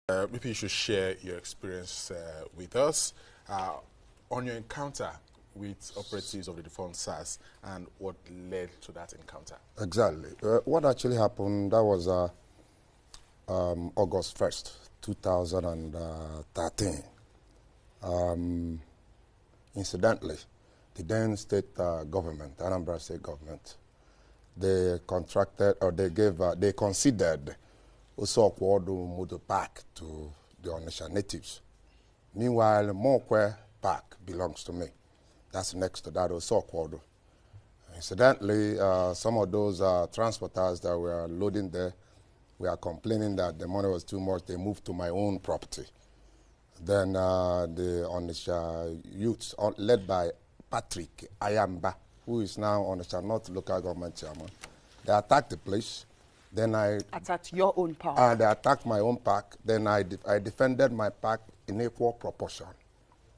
Maybe you should share your experience with us on your encounter with operatives of the defunct Sars and what led to that encounter. Exactly. What actually happened, that was August 1st, 2013. Incidentally, the then state government, Anambra state government, they contracted, or they considered Awkuzu Motor Park to the Onitsha natives. Meanwhile, Mokwe Park belongs to me. That's next to that Awkuzu. Incidentally, some of those transporters that were loading there were complaining that the money was too much. They moved to my own property. Then the Onitsha youths, led by Patrick Ayamba, who is now Onitsha North local government chairman, they attacked the place. Then I attacked your own park. They attacked my own park. Then I defended my park in equal proportion.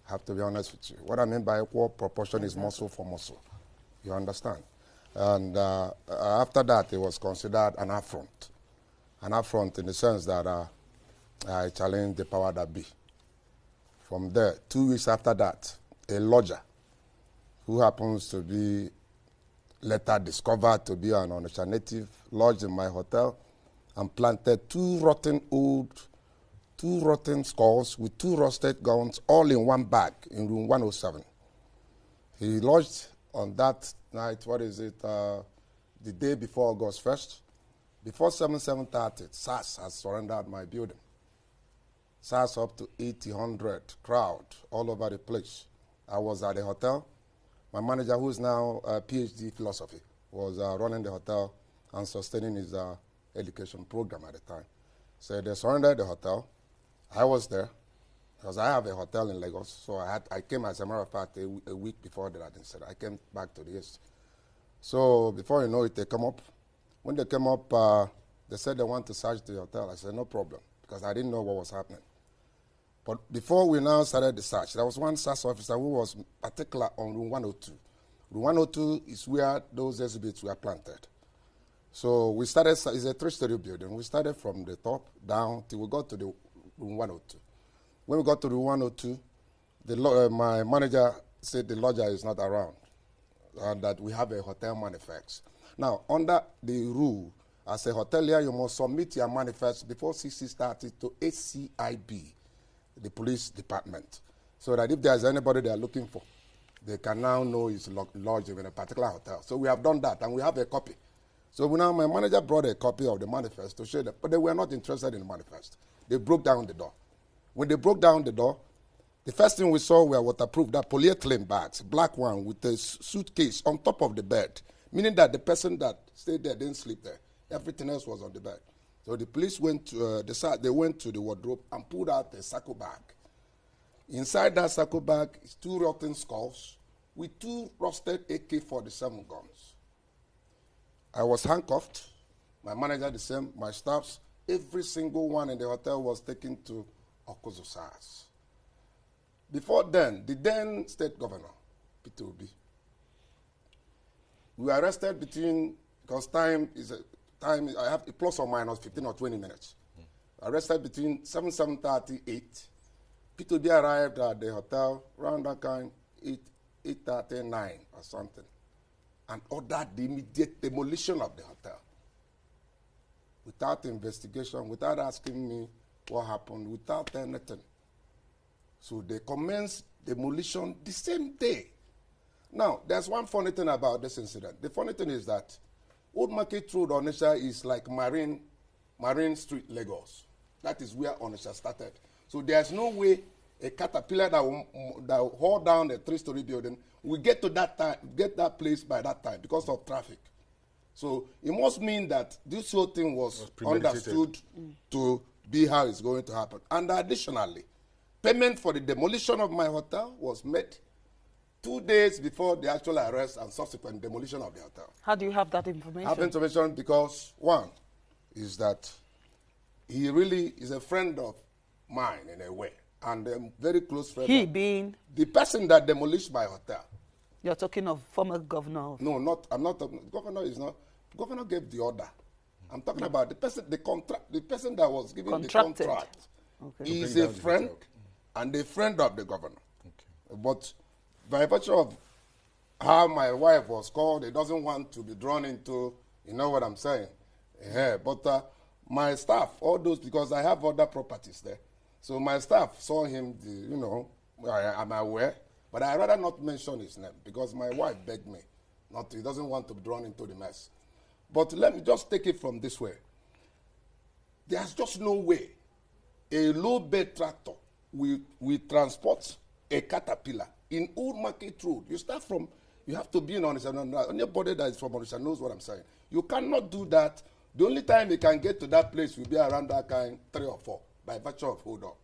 I have to be honest with you. What I mean by equal proportion is muscle for muscle. You understand? And after that, it was considered an affront. An affront in the sense that I challenged the power that be. From there, 2 weeks after that, a lodger who happens to be later discovered to be an Onitsha native lodged in my hotel and planted two rotten skulls with 2 rusted guns all in one bag in room 107. He lodged on that night, the day before August 1st. Before 7:30, Sars has surrendered my building. Sars up to 100 crowd all over the place. I was at the hotel. My manager, who is now a PhD philosophy, was running the hotel and sustaining his education program at the time. So they surrendered the hotel. I was there because I have a hotel in Lagos. So I came, as a matter of fact, a week before that instead. I came back to the East. So before you know it, they come up. When they came up, they said they want to search the hotel. I said, no problem, because I didn't know what was happening. But before we now started the search, there was one Sars officer who was particular on room 102. Room 102 is where those exhibits were planted. So we started, it's a 3-story building. We started from the top down till we got to the room 102. When we got to room 102, my manager said the lodger is not around and that we have a hotel manifest. Now, under the rule, as a hotelier, you must submit your manifest before 6:30 to ACIB, the police department, so that if there's anybody they are looking for, they can now know is lodged in a particular hotel. So we have done that, and we have a copy. So now my manager brought a copy of the manifest to show them, but they were not interested in the manifest. They broke down the door. When they broke down the door, the first thing we saw were waterproof, that polyethylene bags, black one with a suitcase on top of the bed, meaning that the person that stayed there didn't sleep there. Everything else was on the bed. So the police went to they went to the wardrobe and pulled out a sacco bag. Inside that sacco bag is 2 rotten skulls with 2 rusted AK-47 guns. I was handcuffed. My manager the same. My staffs, every single one in the hotel was taken to Awkuzu Sars. Before then, the then state governor, Peter Obi, we were arrested because time, I have a plus or minus 15 or 20 minutes. Arrested between 7:30, Peter Obi arrived at the hotel around that kind, 8:39 or something, and ordered the immediate demolition of the hotel. Without investigation, without asking me what happened, without anything. So they commenced demolition the same day. Now, there's one funny thing about this incident. The funny thing is that Old Market Road, Onitsha, is like Marine Street, Lagos. That is where Onitsha started. So there's no way a caterpillar that will haul down a 3-story building will get to that place by that time because of traffic. So it must mean that this whole thing was understood to be how it's going to happen. And additionally, payment for the demolition of my hotel was made 2 days before the actual arrest and subsequent demolition of the hotel. How do you have that information? I have information because, one, is that he really is a friend of mine in a way, and a very close friend. He being? The person that demolished my hotel. You're talking of former governor? No, I'm not. Governor is not. Governor gave the order. I'm talking about the person that was giving the contract. Okay. He's a friend and a friend of the governor. Okay. But by virtue of how my wife was called, he doesn't want to be drawn into, you know what I'm saying? Yeah, but my staff, all those, because I have other properties there. So my staff saw him, you know, I'm aware, but I'd rather not mention his name because my wife begged me not to. He doesn't want to be drawn into the mess. But let me just take it from this way. There's just no way a low-bed tractor will transport a caterpillar in Old Market Road. You start from, you have to be in Onitsha. Anybody that is from Onitsha knows what I'm saying. You cannot do that. The only time you can get to that place will be around that kind 3 or 4 by virtue of hold up.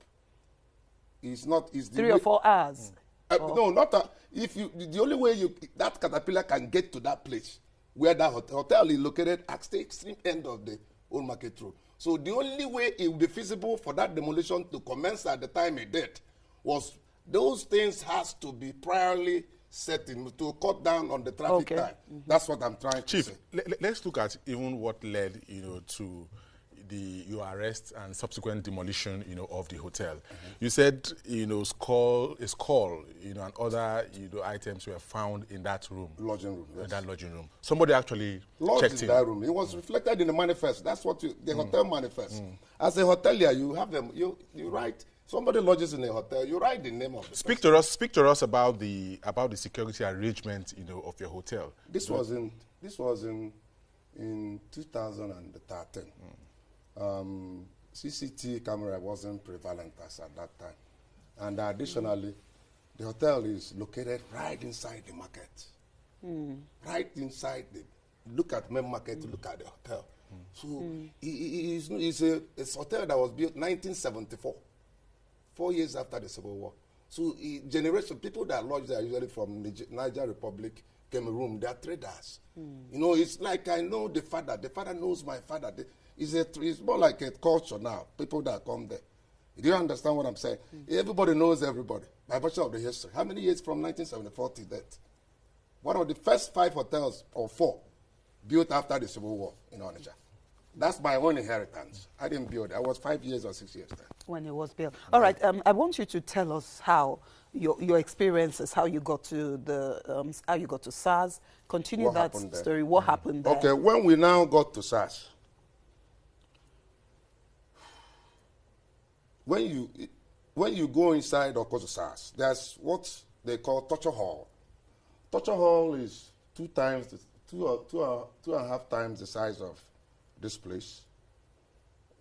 It's not. It's 3 or 4 hours. No, not if you. The only way that caterpillar can get to that place where that hotel is located at the extreme end of the Old Market Road. So the only way it would be feasible for that demolition to commence at the time it did was those things has to be priorly set in to cut down on the traffic time. That's what I'm trying to say. Chief, let's look at even what led, to your arrest and subsequent demolition, of the hotel. You said, skull, and other, items were found in that room. Lodging room, yes. In that lodging room. Somebody actually checked in that room. It was reflected in the manifest. That's what the hotel manifest. As a hotelier, you have them. You write. Somebody lodges in a hotel. You write the name of the Speak to us about the security arrangement, of your hotel. This was in 2013. CCTV camera wasn't prevalent as at that time. And additionally, the hotel is located right inside the market. Right inside look at main market, look at the hotel. So it's a hotel that was built 1974, 4 years after the Civil War. So generation, people that lodge there are usually from Niger Republic, Cameroon, they are traders. It's like I know the father knows my father. It's more like a culture now, people that come there. Do you understand what I'm saying? Everybody knows everybody by virtue of the history. How many years from 1974 to that? One of the first 5 hotels, or 4, built after the Civil War in Onitsha. That's my own inheritance. I didn't build it. I was 5 years or 6 years then. When it was built. All right, I want you to tell us how your experiences, how you got to Sars. Continue that story. What happened there? Okay, when we now got to Sars, when you go inside Awkuzu Sars, there's what they call torture hall. Torture hall is 2.5 times the size of this place.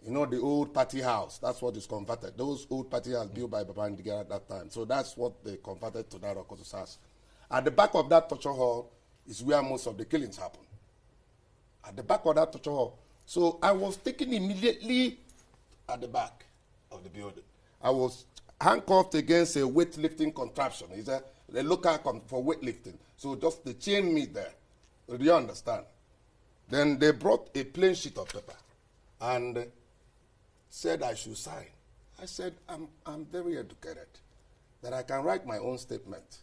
The old party house, that's what is converted. Those old party houses built by Babangida at that time. So that's what they converted to that Awkuzu Sars. At the back of that torture hall is where most of the killings happen. At the back of that torture hall. So I was taken immediately at the back of the building. I was handcuffed against a weightlifting contraption. It's a local for weightlifting. So just they chained me there. Do you understand? Then they brought a plain sheet of paper and said I should sign. I said, I'm very educated, that I can write my own statement.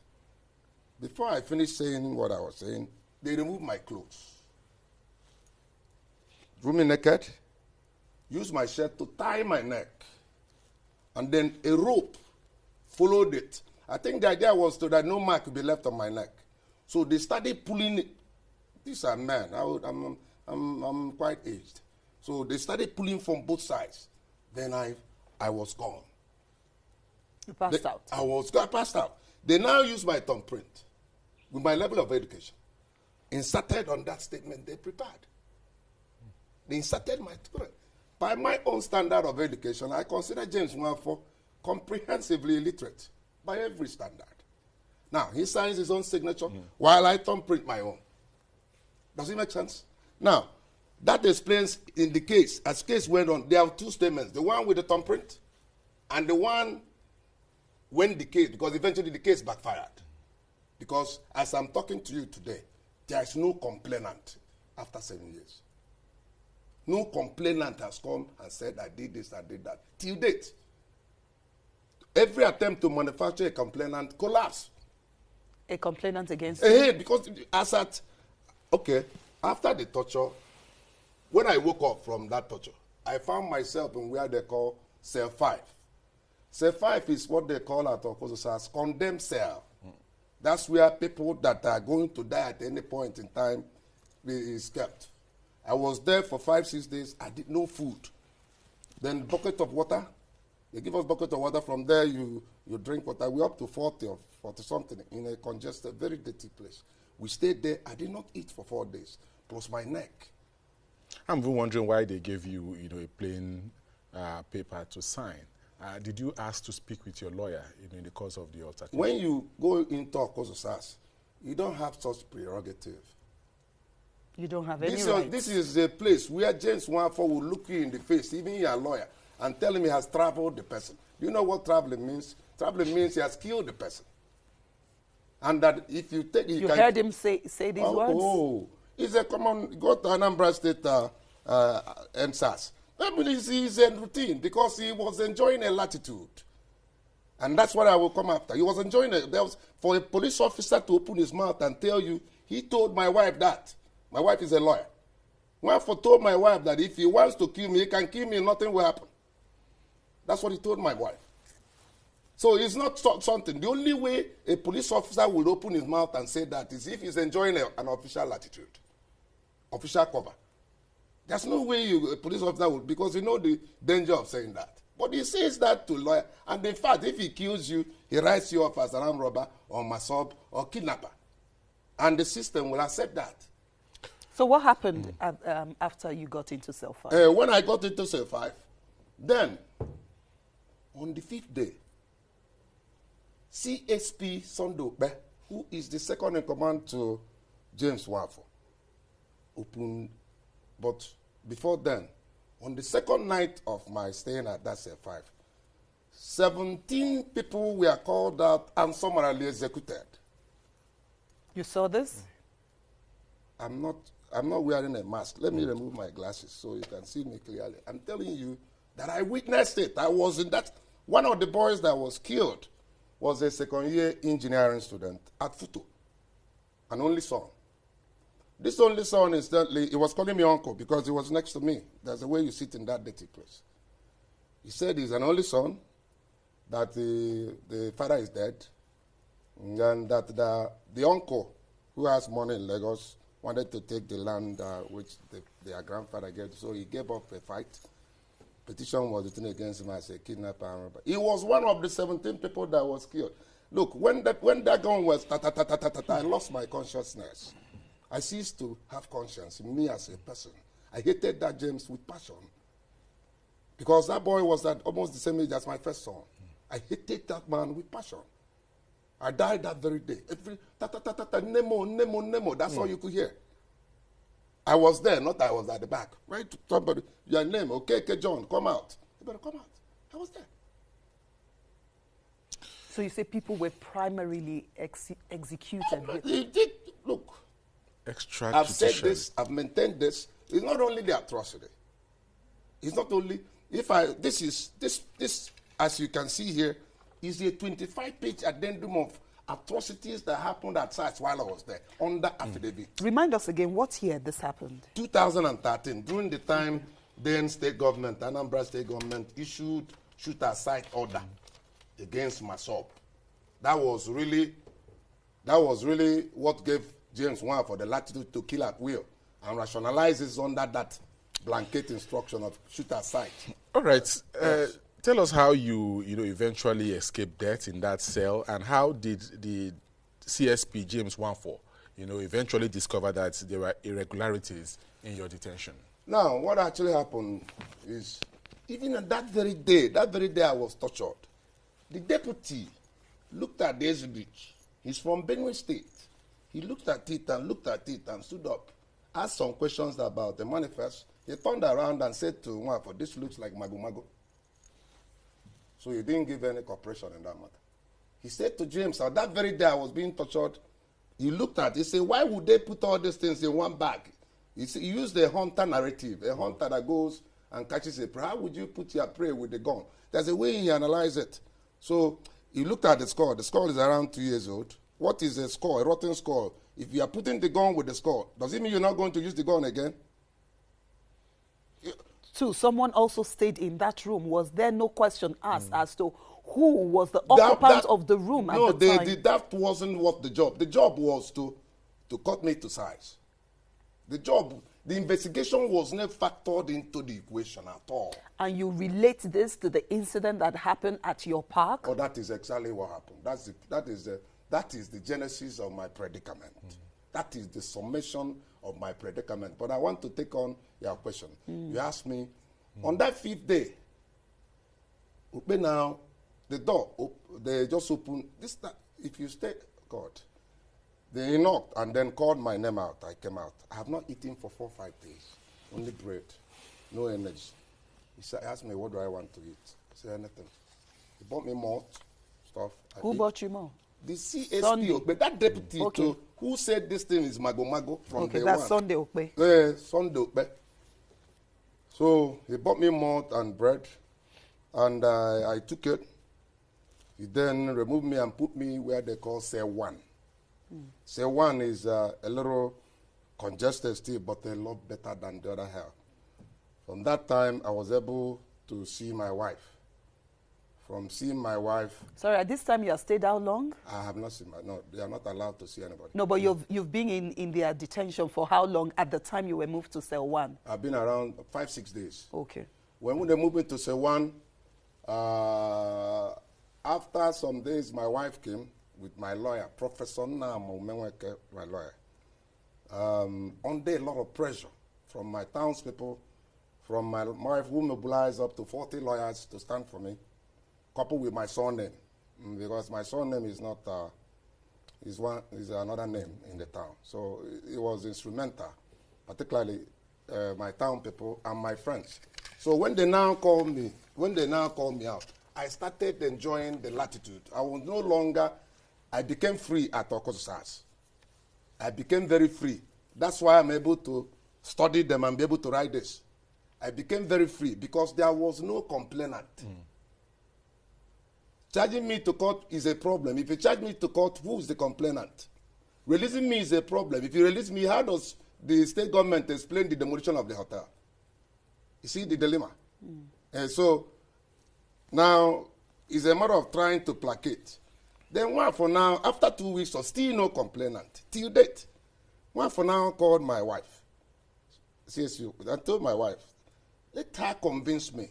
Before I finished saying what I was saying, they removed my clothes. Drew me naked, used my shirt to tie my neck, and then a rope followed it. I think the idea was so that no mark would be left on my neck. So they started pulling it. These are men. I'm quite aged. So they started pulling from both sides. Then I was gone. You passed out? I passed out. They now use my thumbprint with my level of education. Inserted on that statement they prepared. They inserted my thumbprint. By my own standard of education, I consider James Nwafo comprehensively illiterate by every standard. Now, he signs his own signature while I thumbprint my own. Does it make sense? Now, that explains in the case, as case went on, there are 2 statements. The one with the thumbprint and the one when the case, because eventually the case backfired. Because as I'm talking to you today, there is no complainant after 7 years. No complainant has come and said, I did this, I did that. Till date, every attempt to manufacture a complainant collapsed. A complainant against you? Because after the torture, when I woke up from that torture, I found myself in where they call cell 5. Cell 5 is what they call at Awkuzu as condemned cell. That's where people that are going to die at any point in time is kept. I was there for 5-6 days. I did no food. Then bucket of water. They give us bucket of water. From there, you drink water. We're up to 40 or 40 something in a congested, very dirty place. We stayed there. I did not eat for 4 days, plus my neck. I'm even wondering why they gave you, a plain paper to sign. Did you ask to speak with your lawyer in the course of the altercation? When you go into Awkuzu Sars, you don't have such prerogative. You don't have any rights. This is a place where James Nwafor will look you in the face, even your lawyer, and tell him he has traveled the person. Do you know what traveling means? Traveling means he has killed the person. And that if you take... You heard him say these words? Oh, it's a common... Go to Anambra State and SARS. I mean, it's a routine because he was enjoying a latitude. And that's what I will come after. He was enjoying it. There was, for a police officer to open his mouth and tell you, he told my wife that. My wife is a lawyer. Nwafor told my wife that if he wants to kill me, he can kill me and nothing will happen. That's what he told my wife. So it's not something. The only way a police officer will open his mouth and say that is if he's enjoying an official latitude, official cover. There's no way a police officer would, because you know the danger of saying that. But he says that to a lawyer, and in fact, if he kills you, he writes you off as an armed robber or masob or kidnapper. And the system will accept that. So what happened after you got into cell 5? When I got into cell 5, then, on the 5th day, CSP Sondobe, who is the second in command to James Nwafor, opened. But before then, on the second night of my staying at that cell 5, 17 people were called out and summarily executed. You saw this? I'm not wearing a mask. Let me remove my glasses so you can see me clearly. I'm telling you that I witnessed it. I was in that. One of the boys that was killed was a second-year engineering student at Futo, an only son. This only son, instantly, he was calling me uncle because he was next to me. That's the way you sit in that dirty place. He said he's an only son, that the father is dead, and that the uncle, who has money in Lagos, wanted to take the land which their grandfather gave, so he gave up a fight. Petition was written against him as a kidnapper. He was one of the 17 people that was killed. Look, when that gun was I lost my consciousness. I ceased to have conscience in me as a person. I hated that James with passion. Because that boy was at almost the same age as my first son. I hated that man with passion. I died that very day. Every Nemo, Nemo, Nemo. That's all you could hear. I was there, not I was at the back. Right? Somebody, your name, okay, John, come out. You better come out. I was there. So you say people were primarily executed? Look, extrajudicial. I've said this, I've maintained this. It's not only the atrocity. It's not only, this, as you can see here, is a 25-page addendum of atrocities that happened at Sars while I was there, under affidavit. Remind us again, what year this happened? 2013, during the time then state government, Anambra state government, issued shoot-aside order against Masob. That was really what gave James Nwafor the latitude to kill at will and rationalizes under that blanket instruction of shoot-aside. All right. Yes. Tell us how you eventually escaped death in that cell, and how did the CSP James Nwafor eventually discover that there were irregularities in your detention? Now, what actually happened is, even on that very day I was tortured, the deputy looked at the exhibit. He's from Benue State. He looked at it and stood up, asked some questions about the manifest. He turned around and said to Nwafor, "This looks like Mago." So he didn't give any cooperation in that matter. He said to James, that very day I was being tortured, he looked at it, he said, why would they put all these things in one bag? He used a hunter narrative, a hunter that goes and catches a prey. How would you put your prey with the gun? There's a way he analyzed it. So he looked at the skull. The skull is around 2 years old. What is a skull, a rotten skull? If you are putting the gun with the skull, does it mean you're not going to use the gun again? Someone also stayed in that room. Was there no question asked as to who was the occupant of the room at the time. No, that wasn't what the job. The job was to cut me to size. The investigation was never factored into the equation at all. And you relate this to the incident that happened at your park? Oh, that is exactly what happened. That is the genesis of my predicament. That is the summation of my predicament. But I want to take on your question. You asked me, on that 5th day, now, the door, they just opened. If you stay, God, they knocked and then called my name out. I came out. I have not eaten for 4 or 5 days. Only bread, no energy. He asked me, what do I want to eat? I said, anything. He bought me more stuff. Who bought you more? The CSP, but that deputy who said this thing is mago from day one. That's Sunday Okpe. Yeah, Sunday Okpe. So he bought me more and bread, and I took it. He then removed me and put me where they call cell 1. Cell 1 is a little congested still, but a lot better than the other hell. From that time, I was able to see my wife. From seeing my wife... Sorry, at this time you have stayed how long? I have not seen no, they are not allowed to see anybody. No, but you've been in their detention for how long at the time you were moved to cell 1? I've been around 5, 6 days. Okay. When they moved me to cell 1, after some days, my wife came with my lawyer, Professor Namo Menweke, my lawyer. Under a lot of pressure from my townspeople, from my wife, who mobilized up to 40 lawyers to stand for me, coupled with my surname, because my surname is not, is another name in the town. So it was instrumental, particularly my town people and my friends. So when they now called me out, I started enjoying the latitude. I was no longer, I became free at Awkuzu Sars. I became very free. That's why I'm able to study them and be able to write this. I became very free because there was no complainant. Charging me to court is a problem. If you charge me to court, who is the complainant? Releasing me is a problem. If you release me, how does the state government explain the demolition of the hotel? You see the dilemma? And so now it's a matter of trying to placate. Then one for now, after 2 weeks, still no complainant. Till date, one for now called my wife. CSU. I told my wife, let her convince me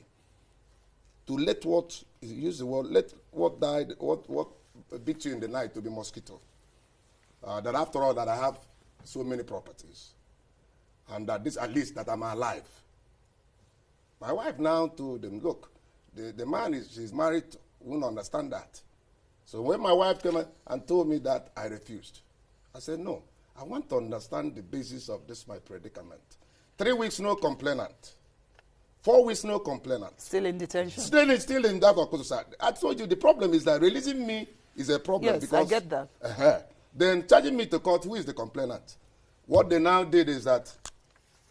to let what, use the word, let what died, what beat you in the night to be mosquito. That after all, that I have so many properties. And that this, at least, that I'm alive. My wife now told them, look, the man she's married won't understand that. So when my wife came and told me that, I refused. I said, no, I want to understand the basis of this, my predicament. 3 weeks, no complainant. 4 weeks, no complainant. Still in detention? Still in that Awkuzu side. I told you the problem is that releasing me is a problem. Yes, because, I get that. Then charging me to court, who is the complainant? What they now did is that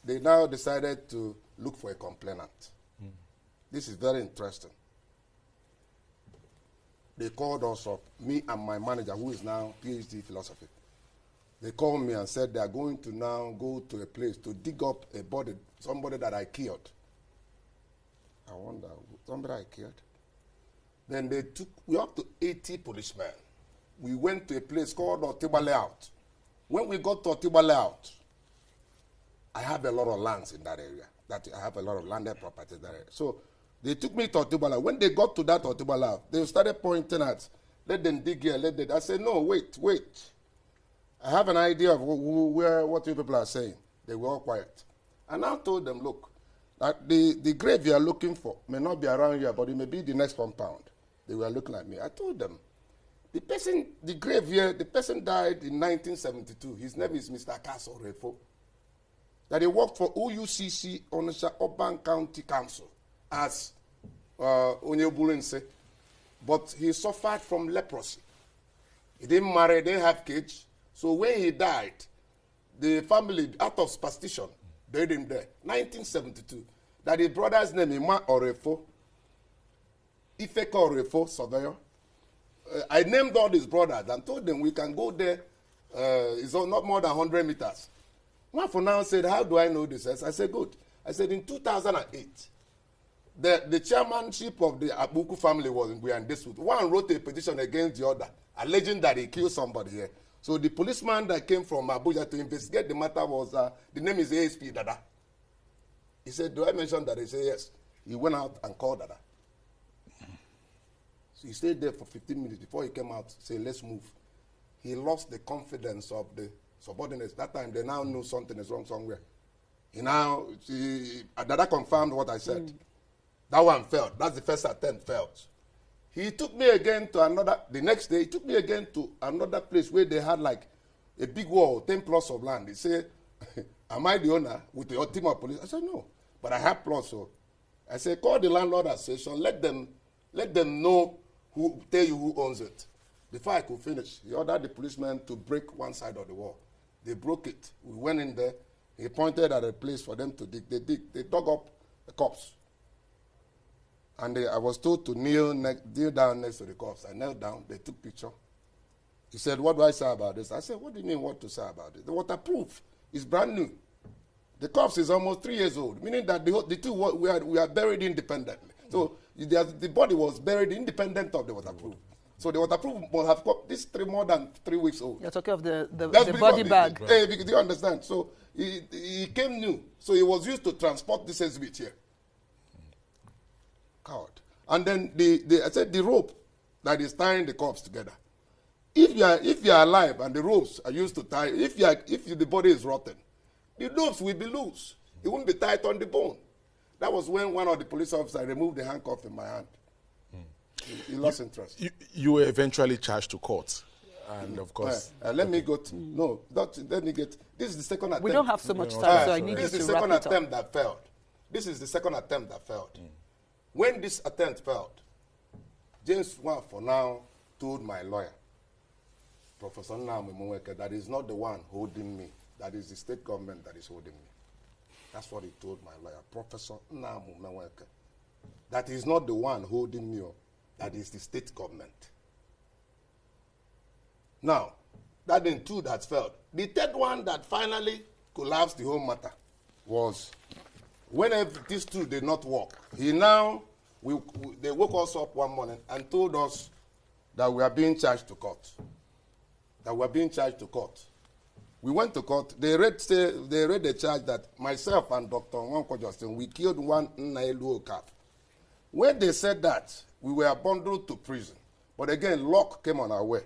they now decided to look for a complainant. This is very interesting. They called us up, me and my manager, who is now PhD philosophy. They called me and said they are going to now go to a place to dig up a body, somebody that I killed. I wonder, somebody I killed? Then they took, we up to 80 policemen. We went to a place called Otiba Layout. When we got to Otiba Layout, I have a lot of lands in that area. I have a lot of landed properties in that area. So they took me to Otiba Layout. When they got to that Otiba Layout, they started pointing at, let them dig here, let them. I said, no, wait. I have an idea of what you people are saying. They were all quiet. And I told them, look, that the grave you are looking for may not be around here, but it may be the next compound. They were looking at me. I told them, the grave here, the person died in 1972. His name is Mr. Kaso Refo. That he worked for OUCC, Onitsha Urban County Council, as Onyebulense. But he suffered from leprosy. He didn't marry, didn't have kids. So when he died, the family, out of superstition, buried him there. 1972. That his brother's name, Ima Orefo, Ifeka Orefo, surveyor. I named all his brothers and told them we can go there. It's not more than 100 meters. One for now said, how do I know this? I said, good. I said, in 2008, The chairmanship of the Awkuzu family was in dispute. One wrote a petition against the other, alleging that he killed somebody here. So the policeman that came from Abuja to investigate the matter was, the name is ASP Dada. He said, do I mention that? He said, yes. He went out and called Dada. So he stayed there for 15 minutes before he came out, said, let's move. He lost the confidence of the subordinates. That time, they now knew something is wrong somewhere. Dada confirmed what I said. That one failed. That's the first attempt failed. He took me again to another, the next day, he took me again to another place where they had like a big wall, 10 plots of land. He said, am I the owner with your team of police? I said, no, but I have plots. So I said, call the landlord association, let them know tell you who owns it. Before I could finish, he ordered the policemen to break one side of the wall. They broke it. We went in there. He pointed at a place for them to dig. They dug up the corpse. And I was told to kneel down next to the corpse. I knelt down. They took picture. He said, what do I say about this? I said, what do you mean what to say about it? The waterproof is brand new. The corpse is almost 3 years old, meaning that the two we are buried independently. So the body was buried independent of the waterproof. So the waterproof must have got this more than 3 weeks old. You're talking of the body bag. Do you understand? So he came new. So he was used to transport this exhibit here. God. And then I said the rope that is tying the corpse together. If you are alive and the ropes are used to tie, if the body is rotten, the ropes will be loose. It won't be tied on the bone. That was when one of the police officers removed the handcuff in my hand. He lost interest. You were eventually charged to court. And of course... let me go to... No, let me get... This is the second attempt. We don't have so much time, so I need you to wrap it up. This is the second attempt that failed. This is the second attempt that failed. When this attempt failed, James Wan, for now, told my lawyer, Professor Nnamdi Mwenweke, that is not the one holding me. That is the state government that is holding me. That's what he told my lawyer, Professor Nnamdi Mwenweke. That is not the one holding me. That is the state government. Now, that in two that failed. The third one that finally collapsed the whole matter was whenever these two did not work. They woke us up one morning and told us that we are being charged to court. That we are being charged to court. We went to court. They read the charge that myself and Dr. Nwankwo Justin, we killed one Nnailu calf. When they said that, we were bundled to prison. But again, luck came on our way.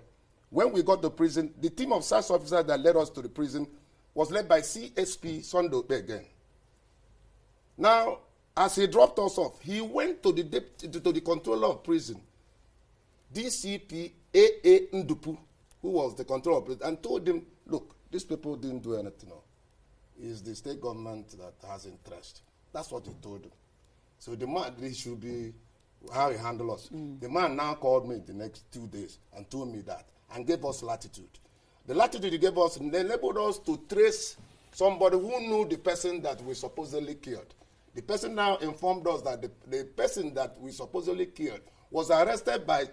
When we got to prison, the team of Sars officers that led us to the prison was led by CSP Sundope again. Now, as he dropped us off, he went to the controller of prison, DCP A.A. Ndupu, who was the controller of prison, and told him, look, these people didn't do anything. No. It's the state government that has interest. That's what he told him. So the man, this should be how he handled us. The man now called me the next 2 days and told me that and gave us latitude. The latitude he gave us enabled us to trace somebody who knew the person that we supposedly killed. The person now informed us that the person that we supposedly killed was arrested by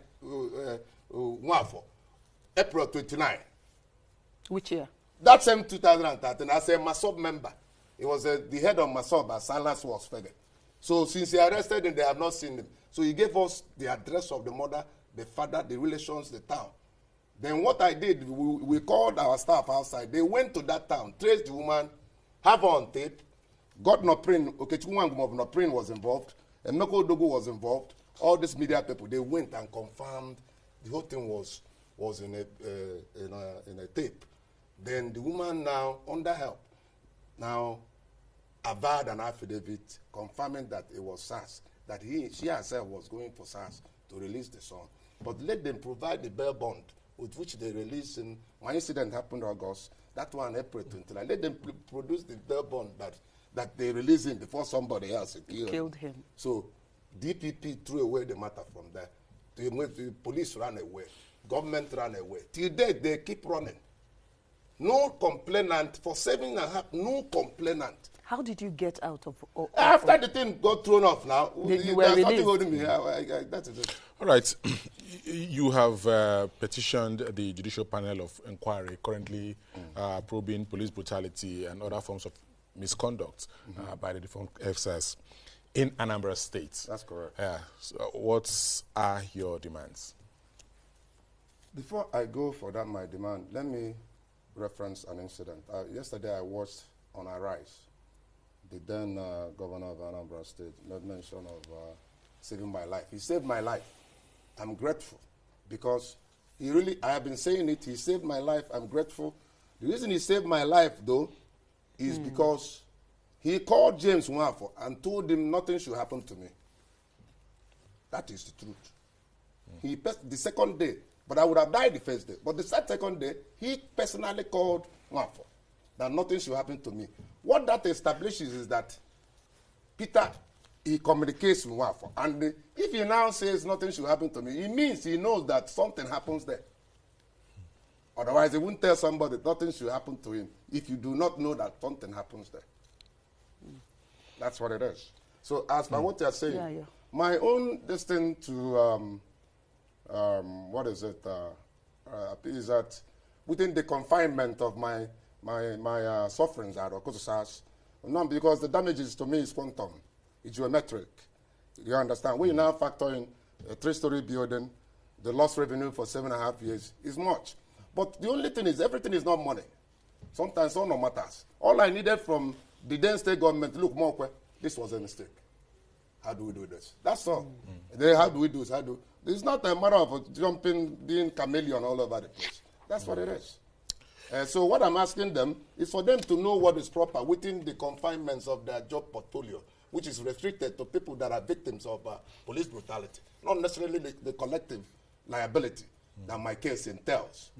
Nwafo, April 29. Which year? That same 2013, as a Masob member. He was the head of Masob as Silas was fed. So since he arrested him, they have not seen him. So he gave us the address of the mother, the father, the relations, the town. Then what I did, we called our staff outside. They went to that town, traced the woman, have her on tape, got Noprin, Okechukwu of Noprin was involved, and Meko Dogo was involved. All these media people, they went and confirmed the whole thing was in a tape. Then the woman now, under help, now averred an affidavit confirming that it was Sars, that she herself was going for Sars to release the son. But let them provide the bail bond with which they released him. My incident happened in August, that one April 29. Let them produce the bail bond that they released him before somebody else killed him. So DPP threw away the matter from there. The police ran away. Government ran away. Till date, they keep running. No complainant, for 7.5, no complainant. How did you get out of... After the thing got thrown off now, you were released. Holding me. That is it. All right. You have petitioned the Judicial Panel of Inquiry, currently probing police brutality and other forms of misconduct by the defunct FSAS. in Anambra State. That's correct. Yeah. So what are your demands? Before I go for that, my demand, let me reference an incident. Yesterday I watched on Arise, the then governor of Anambra State made mention of saving my life. He saved my life. I'm grateful because he really, I have been saying it, he saved my life. I'm grateful. The reason he saved my life, though, is because he called James Nwafo and told him nothing should happen to me. That is the truth. He, the second day, but I would have died the first day. But the second day, he personally called Nwafo that nothing should happen to me. What that establishes is that Peter, he communicates with Nwafo. And if he now says nothing should happen to me, it means he knows that something happens there. Otherwise, he wouldn't tell somebody nothing should happen to him if you do not know that something happens there. That's what it is. So as for what you're saying, my own destination to, what is it, is that within the confinement of my sufferings at Awkuzu Sars, not because the damages to me is quantum, it's geometric. You understand? When you now factor in a 3-story building, the lost revenue for 7.5 years is much. But the only thing is, everything is not money. Sometimes all no matters. All I needed from the then state government, look, more, this was a mistake. How do we do this? That's all. How do we do this? It's not a matter of jumping, being chameleon all over the place. That's what it is. So what I'm asking them is for them to know what is proper within the confinements of their job portfolio, which is restricted to people that are victims of police brutality, not necessarily the collective liability that my case entails.